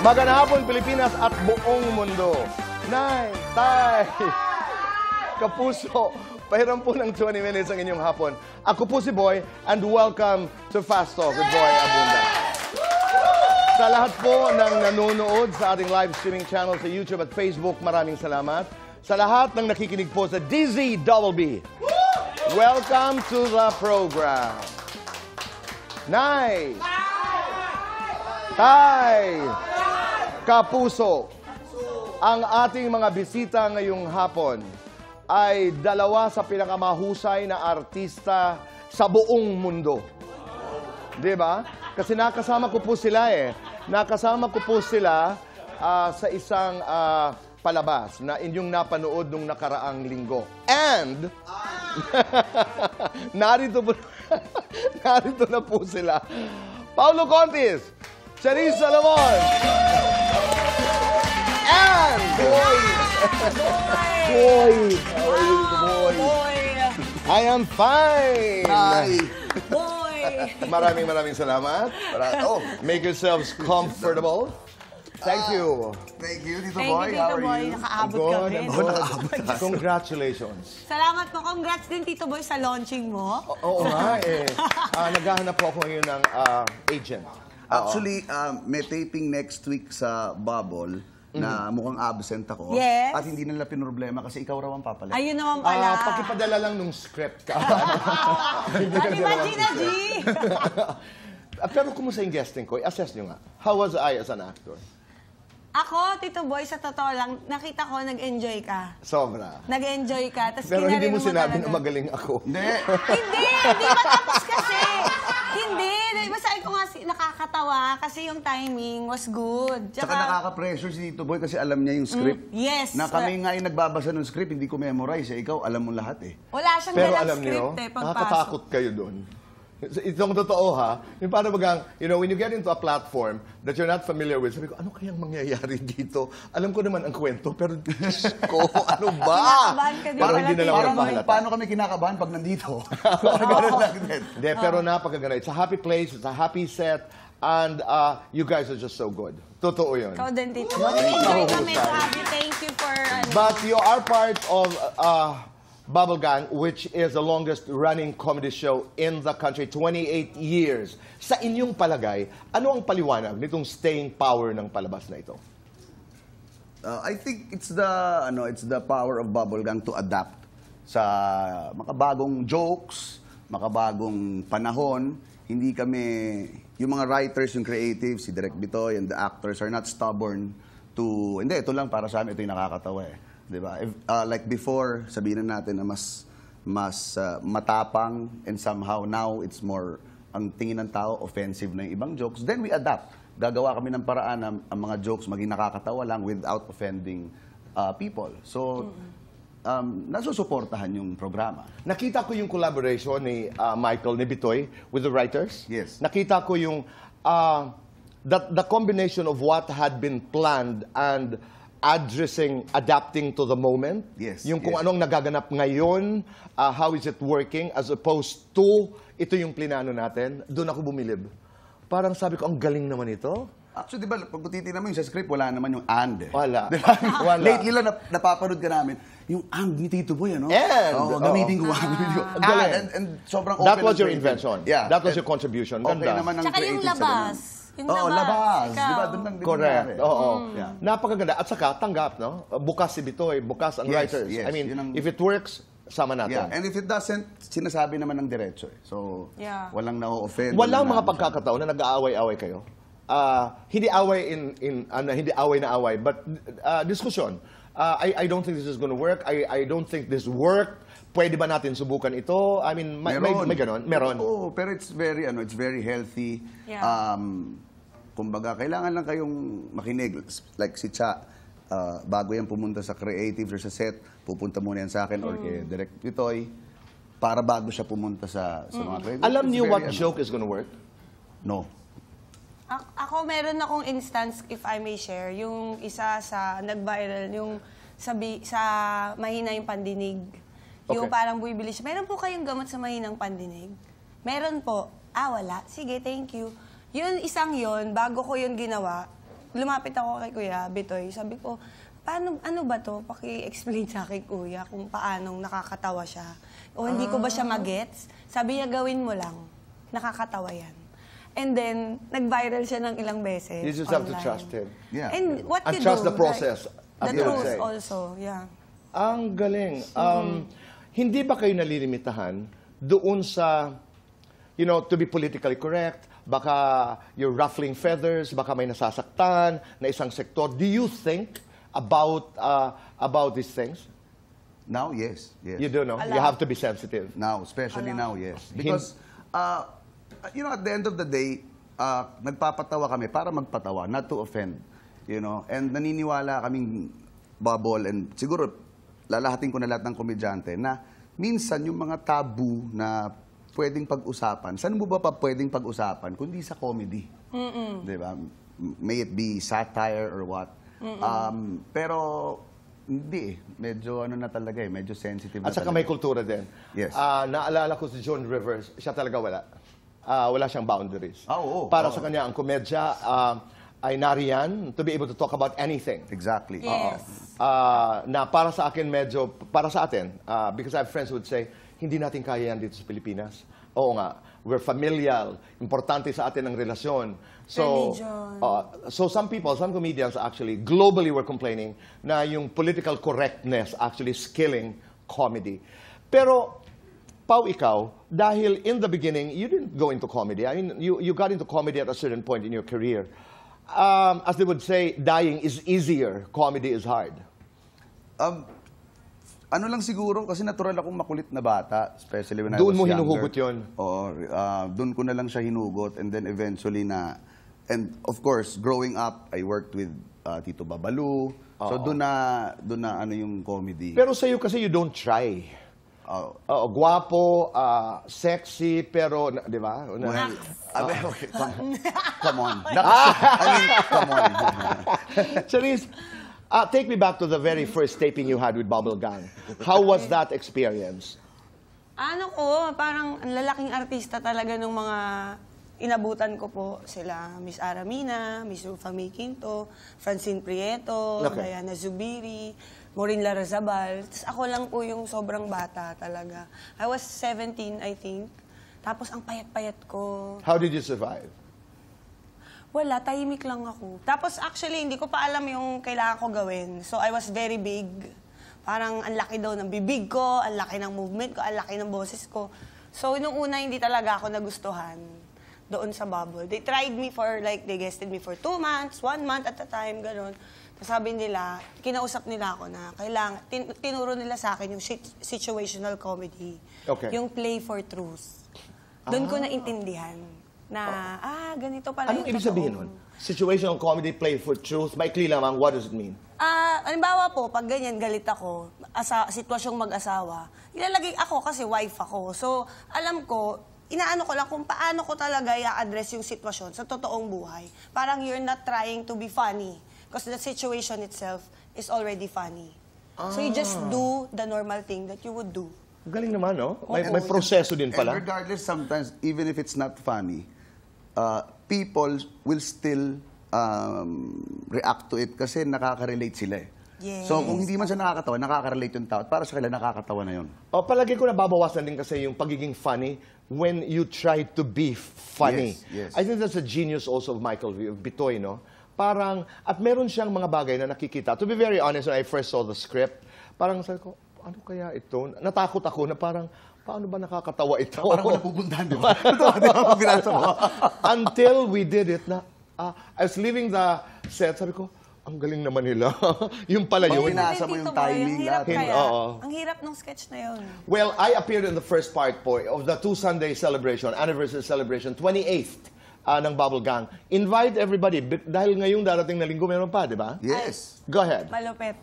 Magandang hapon, Pilipinas at buong mundo. Nay, tay, kapuso, pahiram po ng 20 minutes ang inyong hapon. Ako po si Boy, and welcome to Fast Talk with Boy Abunda. Sa lahat po ng nanonood sa ating live streaming channel sa YouTube at Facebook, maraming salamat. Sa lahat ng nakikinig po sa DZBB, welcome to the program. Nay, tay, kapuso, ang ating mga bisita ngayong hapon ay dalawa sa pinakamahusay na artista sa buong mundo. Diba? Kasi nakasama ko po sila Nakasama ko po sila sa isang palabas na inyong napanood nung nakaraang linggo. And, narito na po sila. Paulo Contis, Charis Salomon, and Boy. Boy. I am fine. Hi. Boy! Maraming salamat. Make yourselves comfortable. Thank you. Thank you, Tito Thank Boy. you, How Tito are Boy. you? Nakaabot ka rin. Congratulations. Salamat po. Congrats din, Tito Boy, sa launching mo. Oo nga naghahanap po ako ngayon ng agent. Actually, may taping next week sa Bubble na mukhang absent ako. Yes. At hindi nila pinroblema kasi ikaw raw ang papalit. Ayun naman pala. Pakipadala lang nung script ka. Di ba, Gina G? Pero kumusta yung guesting ko? I-assess nyo nga. How was I as an actor? Ako, Tito Boy, sa totoo lang, nakita ko, nag-enjoy ka. Sobra. Nag-enjoy ka. Tas Pero hindi mo sinabi talaga. na magaling ako. Hindi. Hindi matapos kasi. Hindi. Basta ko nga nakakatawa kasi yung timing was good. Tsaka nakaka-pressure si Tito Boy kasi alam niya yung script. Yes. Na kami nga yung nagbabasa ng script, hindi ko memorize. Ikaw, alam mo lahat Wala siyang Pero dalang alam niyo, script pagpasok. nakakatakot kayo doon. Itong totoo yung parang bagang, when you get into a platform that you're not familiar with, sabi ko, ano kayang mangyayari dito? Alam ko naman ang kwento, pero Diyos ko, ano ba? Kinakabahan ka din Pero pala, hindi na lang Tito ako Boy. mahalata. Paano kami kinakabahan pag nandito? Ganun lang din. Hindi, pero napakaganda. It's a happy place, it's a happy set, and you guys are just so good. Totoo yun. Ikaw din, Tito Boy. Enjoy kami. Sabi, thank you for... But you are part of Bubble Gang, which is the longest running comedy show in the country, 28 years. Sa inyong palagay, ano ang paliwanag nitong staying power ng palabas na ito? I think it's the power of Bubble Gang to adapt sa makabagong jokes, makabagong panahon. Hindi kami, yung mga writers, yung creatives, si Direk Bitoy and the actors are not stubborn to, hindi, ito lang para sa amin, ito yung nakakatawa Diba? Like before, sabihin na natin na mas matapang and somehow now it's more, ang tingin ng tao, offensive na yung ibang jokes. Then we adapt. Gagawa kami ng paraan na ang mga jokes maging nakakatawa lang without offending people. So, nasusuportahan yung programa. Nakita ko yung collaboration ni Michael, ni Bitoy, with the writers. Yes. Nakita ko yung the combination of what had been planned and adapting to the moment. Yes, Yung kung yes. anong nagaganap ngayon, how is it working, as opposed to, ito yung plinano natin, doon ako bumilib. Parang sabi ko, ang galing naman ito. Actually, di ba, pag titignan mo yung sa script, wala naman yung and Wala. Diba? Wala. Lately lang, napapanood ka namin, yung and ni Tito Boy, ano? And, gamitin ko. Ang galing. And sobrang open. That was and your creative. invention. Yeah. That was your contribution. Okay Ganda. naman ang Tsaka yung creative sa labas. ganun. Yung labas. Ikaw. Di ba? Doon lang din Correct. nangyari. Oo. Yeah. Napakaganda. At saka, tanggap, no? Bukas si Bitoy, bukas ang Yes, writers. yes. I mean, Yun ang- if it works, sama natin. Yeah. And if it doesn't, sinasabi naman ng diretso So, Yeah. walang na-offend. Walang mga pagkakataon na nag-aaway-away kayo. Hindi away hindi away na away, but diskusyon. I don't think this is going to work. I don't think this worked. Pwede ba natin subukan ito? I mean, may ganon? Meron. Oo, pero it's very healthy. Yeah. Kumbaga, kailangan lang kayong makinig. Like si Cha, bago yan pumunta sa creative or sa set, pupunta muna yan sa akin or kay Direk Pitoy para bago siya pumunta sa mga creative. Alam It's niyo very, what joke is going to work? No. Ako, meron akong instance, if I may share, yung isa sa nag-viral, yung sa mahina yung pandinig. Yung Okay. parang bumibili siya. Meron po kayong gamot sa mahinang pandinig? Meron po. Wala. Sige, thank you. Yun, isang yun, bago ko yun ginawa, lumapit ako kay Kuya Bitoy, sabi ko, ano ba to? Paki-explain sa akin, Kuya, kung paanong nakakatawa siya. O hindi ko ba siya magets? Sabi niya, gawin mo lang. Nakakatawa yan. And then, nag-viral siya ng ilang beses. You just have to online. trust him. Yeah. And what And you trust do, the process, right? as The they would truth say. also, yeah. Ang galing. Hindi ba kayo nalilimitahan doon sa, you know, to be politically correct, baka you're ruffling feathers, baka may nasasaktan na isang sektor. Do you think about these things? Now, yes. Yes. You do know? You have to be sensitive. Now, especially now, yes. Because, you know, at the end of the day, nagpapatawa kami para magpatawa, not to offend. You know, and naniniwala kaming bubble, and siguro, lalahatin ko na lahat ng komedyante, na minsan yung mga tabu na pwedeng pag-usapan, saan mo ba pa pwedeng pag-usapan, kundi sa comedy? Di ba? May it be satire or what. Pero, hindi eh. Medyo ano na talaga eh, medyo sensitive na At saka talaga. may kultura din. Yes. Naalala ko si Joan Rivers, siya talaga wala. Wala siyang boundaries. Oo. Para sa kanya, ang komedya ay nariyan to be able to talk about anything. Exactly. Yes. Na para sa akin medyo, para sa atin, because I have friends who would say, hindi natin kaya yan dito sa Pilipinas. Oo nga, we're familial, importante sa atin ang relasyon. So, Religion. so some people, some comedians actually, globally were complaining na yung political correctness actually is killing comedy. Pero, Pao, ikaw, dahil in the beginning, you didn't go into comedy. I mean, you got into comedy at a certain point in your career. As they would say, dying is easier, comedy is hard. Ano lang siguro, kasi natural akong makulit na bata, especially when I Doon was mo younger. hinuhugot yun? Oo, doon ko na lang siya hinugot, and then eventually na, and of course, growing up, I worked with Tito Babalu, so doon na ano yung comedy. Pero sa'yo kasi you don't try. Guwapo, sexy, pero, di ba? Well, okay, come on. I mean, come on. Charisse, take me back to the very first taping you had with Bubble Gang. How was that experience? Ano ko, parang ang lalaking artista talaga ng mga inabutan ko po. Sila Miss Aramina, Miss Rufa May Quinto, Francine Prieto, Okay. Diana Zubiri, Maureen Larrazabal. Tapos ako lang po yung sobrang bata talaga. I was 17, I think. Tapos ang payat-payat ko. How did you survive? Wala, tahimik lang ako. Tapos actually, hindi ko pa alam yung kailangan ko gawin. So I was very big. Parang ang laki daw ng bibig ko, ang laki ng movement ko, ang laki ng boses ko. So nung una, hindi talaga ako nagustuhan doon sa Bubble. They tried me for, like, they guested me for 2 months, 1 month at a time, gano'n. Tapos sabi nila, kinausap nila ako na kailangan, tinuro nila sa akin yung situational comedy. Okay. Yung play for truth. Doon ko naintindihan na, ganito pala Anong yung ibig sabihin nun? Situational comedy, play for truth, maikli lamang, what does it mean? Halimbawa po, pag ganyan, galit ako, sitwasyong mag-asawa, ilalagay ako kasi wife ako. So, alam ko, inaano ko lang kung paano ko talaga i-address yung sitwasyon sa totoong buhay. Parang you're not trying to be funny because the situation itself is already funny. So, you just do the normal thing that you would do. Galing naman, no? May proseso din And pala. regardless, sometimes, even if it's not funny, people will still react to it kasi nakaka-relate sila eh. Yes. So, kung hindi man siya nakakatawa, nakaka-relate yung tao. At para sa kanila, nakakatawa na yun. Palagi ko nababawasan din kasi yung pagiging funny when you try to be funny. Yes, yes. I think that's a genius also of Michael Bitoy, no? Parang, at meron siyang mga bagay na nakikita. To be very honest, when I first saw the script, parang sabi ko, ano kaya ito? Natakot ako na parang, paano ba nakakatawa ito? Parang ako napupuntahan, di ba? Di ba pag binasa mo? Until we did it na, I was leaving the set, sabi ko, ang galing naman nila. Yung pala Pag yun. binasa mo yung timing, ang hirap lahat. kaya. Oo. Ang hirap ng sketch na yun. Well, I appeared in the first part po of the 2 Sunday celebration, anniversary celebration, 28th ng Bubble Gang. Invite everybody, dahil ngayong darating na linggo meron pa, di ba? Yes. Go ahead. Malupit.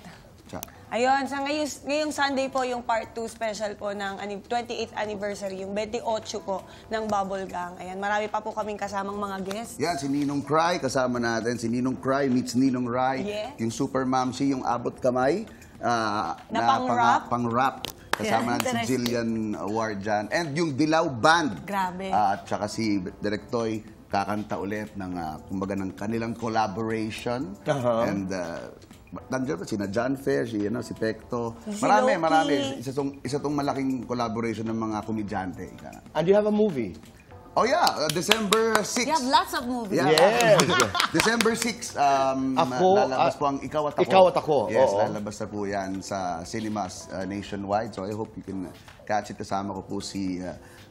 Tsa. Ayun, sa ngayong Sunday po yung part 2 special po ng 28th anniversary, yung 28 po ng Bubble Gang. Ayan, marami pa po kaming kasamang mga guests. Yan, si Ninong Cry, kasama natin. Si Ninong Cry meets Ninong Rai. Yes. Yung Super Mamsi, yung abot kamay. Na pang-rap. Pang-rap. Kasama Yeah, natin si Jillian Ward dyan. And yung Dilaw Band. Grabe. At saka si Direk Toy kakanta ulit ng, kumbaga, ng kanilang collaboration. And nandiyan pa sina John Fair, si Pecto. Si Marami, Loki. marami. Isa tong malaking collaboration ng mga komedyante. And you have a movie. Oh yeah, December 6. You have lots of movies. Yeah. Yes. December 6, lalabas po ang Ikaw at Ako. Ikaw at Ako, Yes, oo. lalabas na po yan sa cinemas nationwide. So I hope you can catch it. Kasama ko po si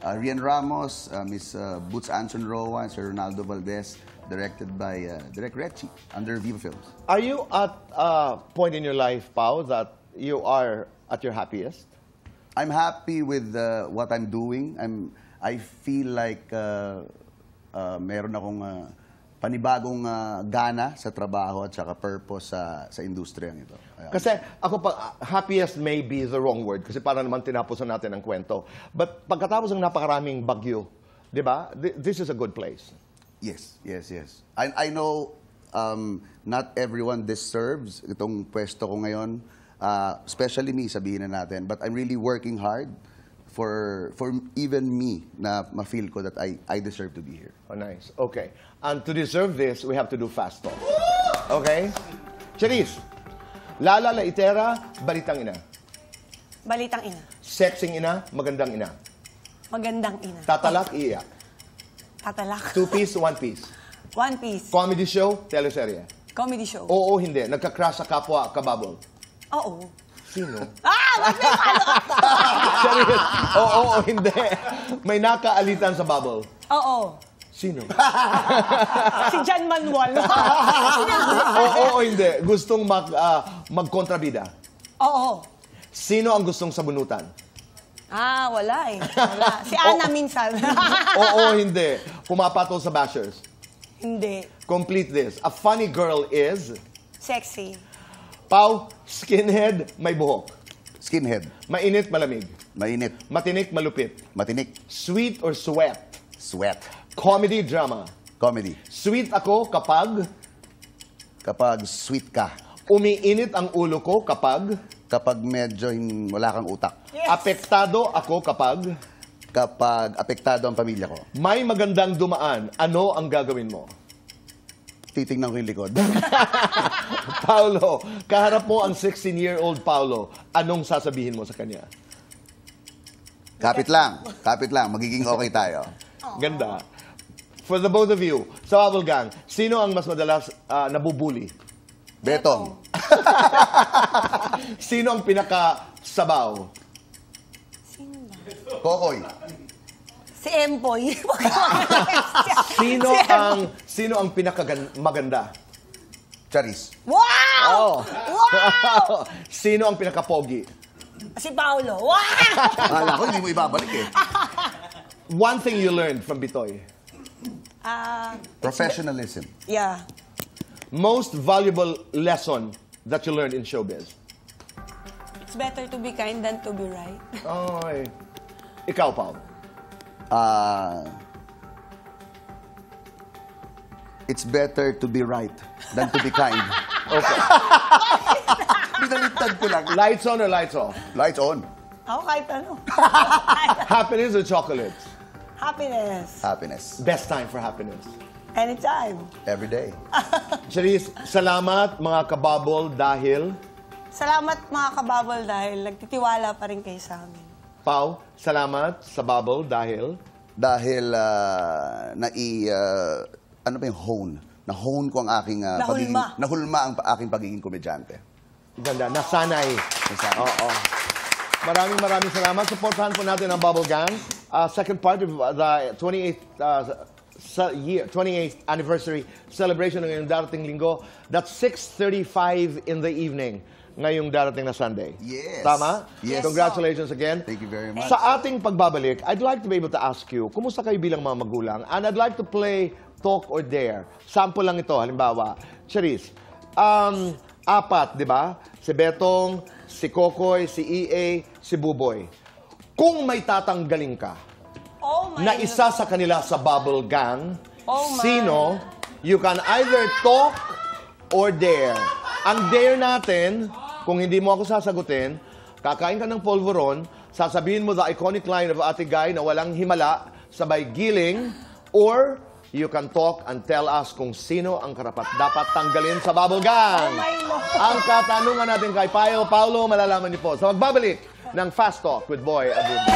Rian Ramos, Miss Boots Anson Rowan, Sir Ronaldo Valdez, directed by Direk Recchi under Viva Films. Are you at a point in your life, Pao, that you are at your happiest? I'm happy with what I'm doing. I feel like meron akong panibagong gana sa trabaho at saka purpose sa industriyang ito. Ayan. Kasi ako pa, happiest may be the wrong word kasi para naman tinapusan natin ang kwento. But pagkatapos ng napakaraming bagyo, di ba? This is a good place. Yes. I know not everyone deserves itong pwesto ko ngayon, especially me, sabihin na natin. But I'm really working hard for even me na ma-feel ko that I deserve to be here. Oh, nice. Okay. And to deserve this, we have to do fast talk. Okay? Charis, Lala Laitera, balitang ina. Balitang ina. Sexing ina, magandang ina. Magandang ina. Tatalak, iiyak. Tatalak. 2-piece, 1-piece. One Piece. Comedy show, teleserye. Comedy show. Oo, hindi. Nagka-crush sa kapwa, kababol. Oo. Sino? Wag may follow-up. Charis, oo, hindi. May nakaalitan sa bubble. Oo. Sino? Si John Manuel. Oo, hindi. Gustong magkontrabida. Oo. Sino ang gustong sabunutan? Wala eh. Wala. Si Ana minsan. Oo, hindi. Pumapatol sa bashers. Hindi. Complete this. A funny girl is... Sexy. Pau, skinhead, may buhok. Skinhead, Mainit, malamig. mainit, Matinik, malupit. matinik, Sweet or sweat? sweat, Comedy, drama. comedy. Sweet ako kapag Kapag sweet ka, umiinit ang ulo ko kapag kapag medyo wala kang utak, Yes. apektado ako kapag kapag apektado ang pamilya ko, may magandang dumaan. Ano ang gagawin mo? titingnan ko yung likod. Paulo, kaharap mo ang 16-year-old Paulo. Anong sasabihin mo sa kanya? Kapit lang, magiging okay tayo. Ganda. For the both of you, sa Bubble Gang, sino ang mas madalas nabubuli? Betong, Sino ang pinakasabaw? Sino ba? Kokoy, Si Empoy. Sino ang pinakamaganda? Charis, Wow! Oh. Wow! Sino ang pinakapogi? Si Paolo. Wow! akala ko hindi mo ibabalik eh. One thing you learned from Bitoy. Professionalism, Yeah. Most valuable lesson that you learned in showbiz. It's better to be kind than to be right. Ay. Ikaw, Paul. it's better to be right than to be kind. Okay. Binaliktad ko lang. Lights on or lights off? Lights on. Ako kahit ano. Happiness or chocolates? Happiness. Happiness. Best time for happiness. Anytime. Every day. Charis, salamat mga kababol dahil... Salamat mga kababol dahil nagtitiwala pa rin kayo sa amin. Pau, salamat sa Bubble dahil... Dahil ano ba yung hone? Na-hone ko ang aking Nahulma. nahulma ang aking pagiging komedyante. Ganda, nasanay. Nasanay. Oo. Maraming salamat. Supportahan po natin ang Bubble Gang. Second part of the 28th anniversary celebration ngayong darating linggo. That's 6:35 in the evening ngayong darating na Sunday. Yes. Tama? Yes. Congratulations again. Thank you very much. Sa ating pagbabalik, I'd like to be able to ask you, kumusta kayo bilang mga magulang? And I'd like to play Talk or Dare. Sample lang ito, halimbawa. Charis, apat, di ba? Si Betong, si Kokoy, si EA, si Buboy. Kung may tatanggalin ka, Oh my na isa sa kanila sa Bubble Gang, Oh my. sino, you can either talk or dare. Ang dare natin, kung hindi mo ako sasagutin, kakain ka ng polvoron, sasabihin mo the iconic line of Ate Guy na walang himala, sabay giling, or you can talk and tell us kung sino ang karapat-dapat tanggalin sa bubble gang. Oh my Lord. Ang katanungan natin kay Paulo, malalaman niyo po sa magbabalik ng Fast Talk with Boy Abunda.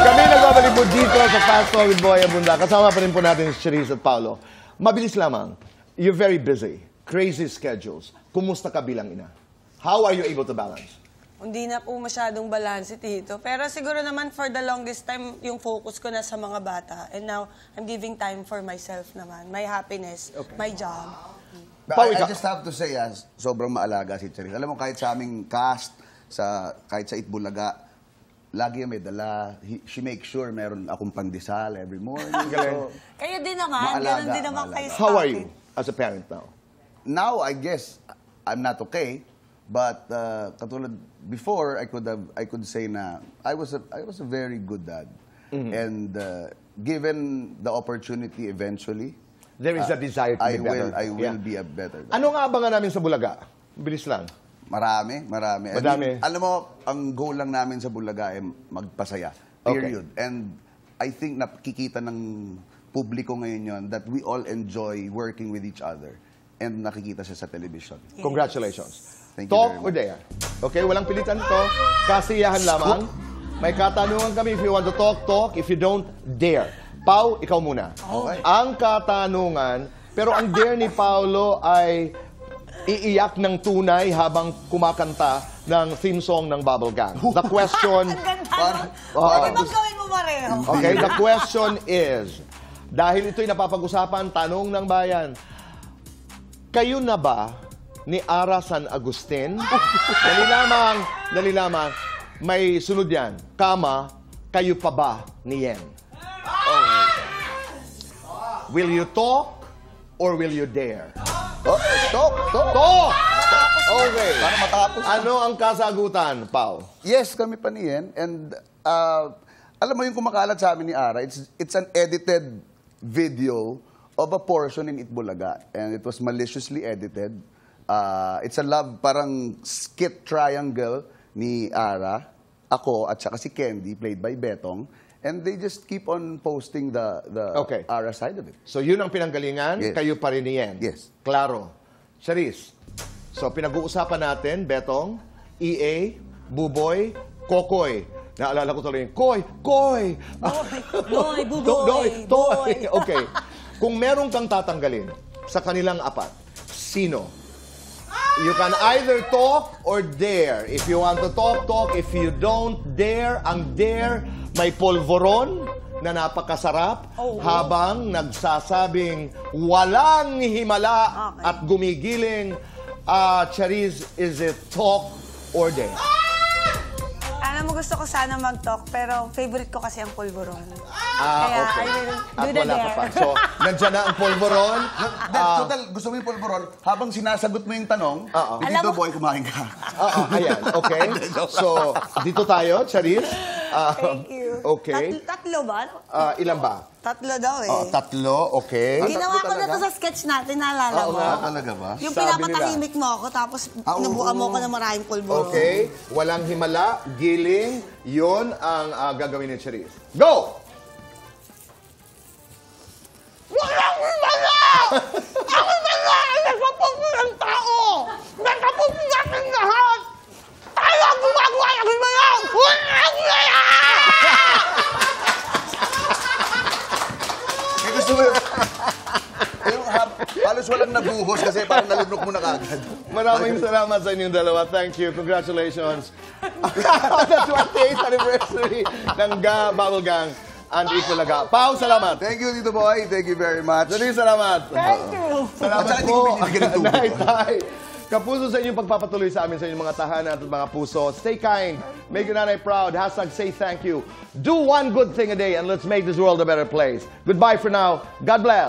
Kami nagbabalik po dito sa Fast Talk with Boy Abunda. Kasama pa rin po natin si Cherise at Paulo. Mabilis lamang, you're very busy, crazy schedules. Kumusta ka bilang ina? How are you able to balance? Hindi na po masyadong balance Tito. Pero siguro naman for the longest time, yung focus ko na sa mga bata. And now, I'm giving time for myself naman. My happiness, my job. I just have to say, sobrang maalaga si Cherise. Alam mo, kahit sa aming cast, kahit sa Itbulaga, lagi may dala. She makes sure meron akong pandesal every morning. So, Kayo din naman. Ganun din naman kayo sa How are akin. you as a parent now? now, I guess, I'm not okay. But katulad before, I could say na I was a very good dad. And given the opportunity eventually, There is a desire to be better. I will be a better dad. Ano nga abangan namin sa Bulaga? Bilis lang. Marami. I Madami. mean, alam mo, ang goal lang namin sa Bulaga ay magpasaya. Period. And I think nakikita ng publiko ngayon yon that we all enjoy working with each other. And nakikita siya sa television. Congratulations. Thank you Talk very or dare? Okay, walang pilitan to. Kasiyahan lamang. May katanungan kami. If you want to talk, talk. If you don't, dare. Pau, ikaw muna. Okay. Ang katanungan, pero ang dare ni Paulo ay iiyak ng tunay habang kumakanta ng theme song ng Bubble Gang. The question... Ang ganda, no? Oo. Pwede bang gawin mo pareho? Okay, the question is, dahil ito'y napapag-usapan, tanong ng bayan, kayo na ba ni Ara San Agustin? Dali lamang, may sunod yan. Kama, kayo pa ba ni Yen? Okay. Will you talk or will you dare? Talk! Talk! Okay. Para matapos. Ano ang kasagutan, Pao? Yes, kami pa niyan. And alam mo yung kumakalat sa amin ni Ara, it's an edited video of a portion in Itbulaga. And it was maliciously edited. It's a love, parang skit triangle ni Ara, ako, at saka si Candy, played by Betong. And they just keep on posting the Okay. Ara side of it. So yun ang pinanggalingan, Yes. kayo pa rin ni Yen. Yes. Klaro. Charis. So pinag-uusapan natin, Betong, EA, Buboy, Kokoy. Naalala ko tuloy yung Koy! Boy, Buboy, Toy! Boy. Okay. Kung meron kang tatanggalin sa kanilang apat, sino? You can either talk or dare. If you want to talk, talk. If you don't dare, ang dare may polvoron na napakasarap habang nagsasabing walang himala at gumigiling. Charis, is it talk or dare? Alam mo, gusto ko sana mag-talk, pero favorite ko kasi ang pulburon. Okay. I will At do the wala ka dare. pa. So, nandiyan na ang polvoron. Total, gusto mo yung polvoron, habang sinasagot mo yung tanong, Alam dito mo- boy, kumain ka. Ayan, okay. So, dito tayo, Charis. Thank you. Okay. Tatlo ba? Ilan ba? Tatlo daw eh. Tatlo, okay. Ginawa ko na to sa sketch natin, naalala mo? Talaga ba? Yung Sabi pinapatahimik mo ako, tapos inubukan mo ko ng maraming pulburon. Okay. Walang himala, giling, yun ang gagawin ni Charis. Go! Walang himala! Ang himala ay nagpapupo ng tao! Nagpapupo natin lahat! Tayo ang gumagawa ng himala! Walang himala! May gusto mo yung halos walang nabuhos kasi parang nalunok mo na kagad. Maraming salamat sa inyong dalawa. Thank you. Congratulations. On the 28th anniversary ng Bubble Gang and Itbulaga. Pao, salamat. Thank you, Tito Boy. Thank you very much. Dali, salamat. Thank you. Salamat At saka hindi po. ko binibigyan ng tubig. Nay. Kapuso sa inyong pagpapatuloy sa amin sa inyong mga tahanan at mga puso. Stay kind. Make your nanay proud. #say thank you. Do one good thing a day and let's make this world a better place. Goodbye for now. God bless.